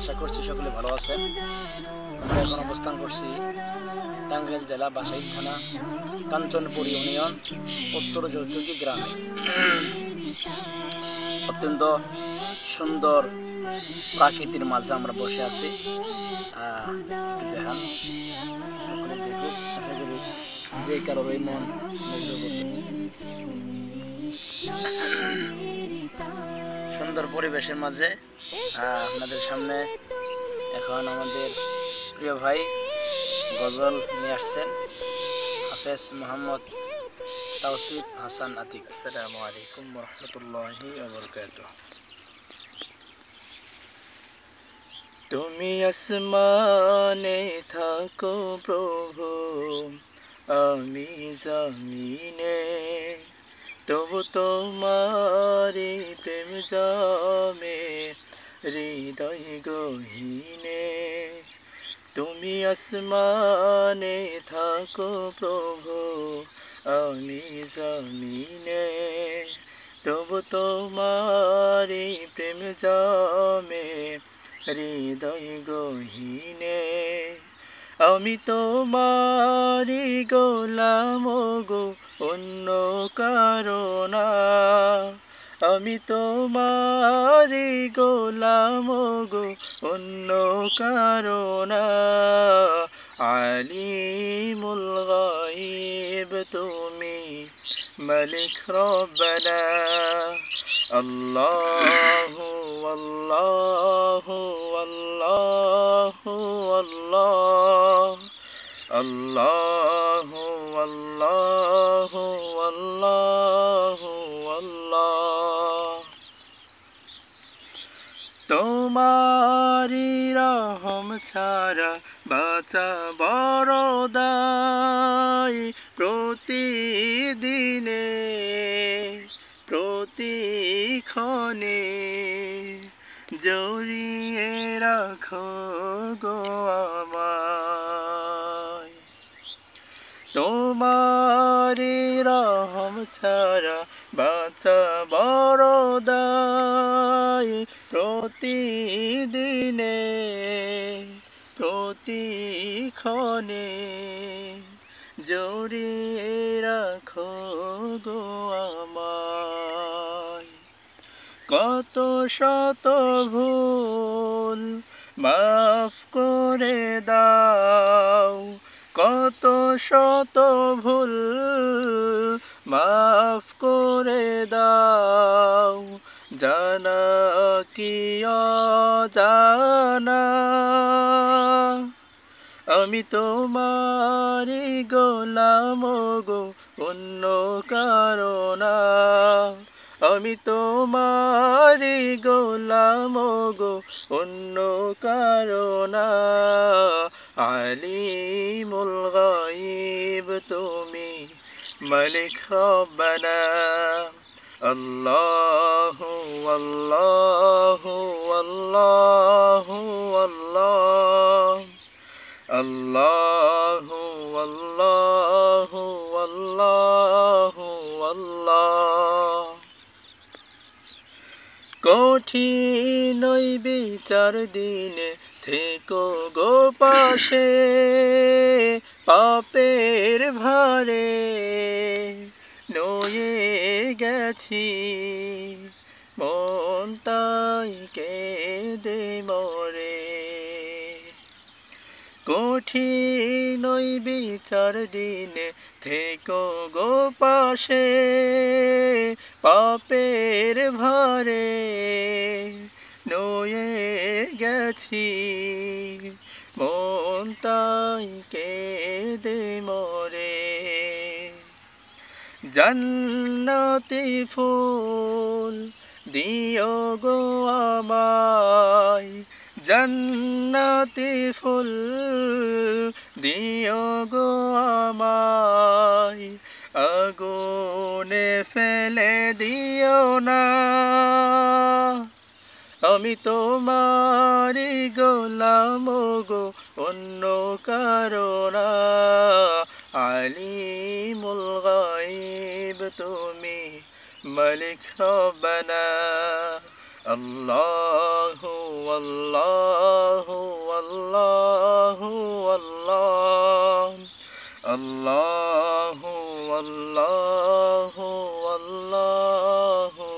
আশা করছি সকলে ভালো আছেন। আমরা এখন অবস্থান করছি টাঙ্গাইল জেলা বাসাইল থানা কাঞ্চনপুর ইউনিয়ন উত্তর যৌতুকি গ্রামে। অত্যন্ত সুন্দর প্রাকৃতির মাঝে আমরা বসে আছি। দেখান, সকলে দেখুক, আশা করি যে কারোর এই মন মুগ্ধ করবে। সুন্দর পরিবেশের মাঝে আপনাদের সামনে এখন আমাদের প্রিয় ভাই গজল নিয়ে আসছেন হাফেজ মোহাম্মদ তাওসিফ হাসান আতিক। আসসালামু আলাইকুম ওয়া রাহমাতুল্লাহি ওয়া বারাকাতুহু। তুমি আসমানে থাকো প্রভু, আমি জমিনে, তবু তোমারি প্রেম জমে হৃদয় গহীনে। তুমি আসমানে থাকো প্রভু, আমি জমিনে, তবু তোমারি প্রেম জমে হৃদয় গহীনে। আমি তোমারি গোলাম গো, অন্য কারো না। আমি তোমারি গোলাম গো, অন্য কারো না। আলিমুল গায়ব তুমি, মালিক রব্বানা। আল্লাহু আল্লাহু আল্লাহু আল্লাহ, আল্লাহু আল্লাহু আল্লাহু আল্লাহ। তোমারি রহম ছাড়া বাঁচা বড় দায়। প্রতিদিনে প্রতিক্ষণে জড়িয়ে রাখো গো আমায়। তোমারি রহম ছাড়া বাঁচা বড় দায়। প্রতিদিনে প্রতিক্ষণে জড়িয়ে রাখো গো আমায়। কত শত ভুল মাফ করে দাও, কত শত ভুল মাফ করে দাও। জানা কি অজানা, আমি তোমারি গোলাম গো, অন্য কারো না। আমি তোমারি গোলাম গো, অন্য কারো না। আলিমুল গায়ব তুমি, মালিক রব্বানা। আল্লাহু আল্লাহু আল্লাহু আল্লাহ, আল্লাহু আল্লাহু আল্লাহু আল্লাহ। কঠিন ওই বিচার দিনে থেকো গো পাশে, পাপের ভারে নয়ে গেছি মন তাই কেঁদে মরে। কঠিন ওই বিচার দিনে থেকো গো পাশে, পাপের ভারে নয়ে গেছি মন তাই কেঁদে মরে। জান্নাতি ফুল দিও গো আমায়, জান্নাতি ফুল দিও গো আমায়। আগুনে ফেলে দিও না, আমি তোমারি গোলাম গো, অন্য কারো না। আলিমুল গায়ব তুমি, মালিক রব্বানা। আল্লাহু আল্লাহু আল্লাহু আল্লাহ আল্লাহু আল্লাহু আল্লাহু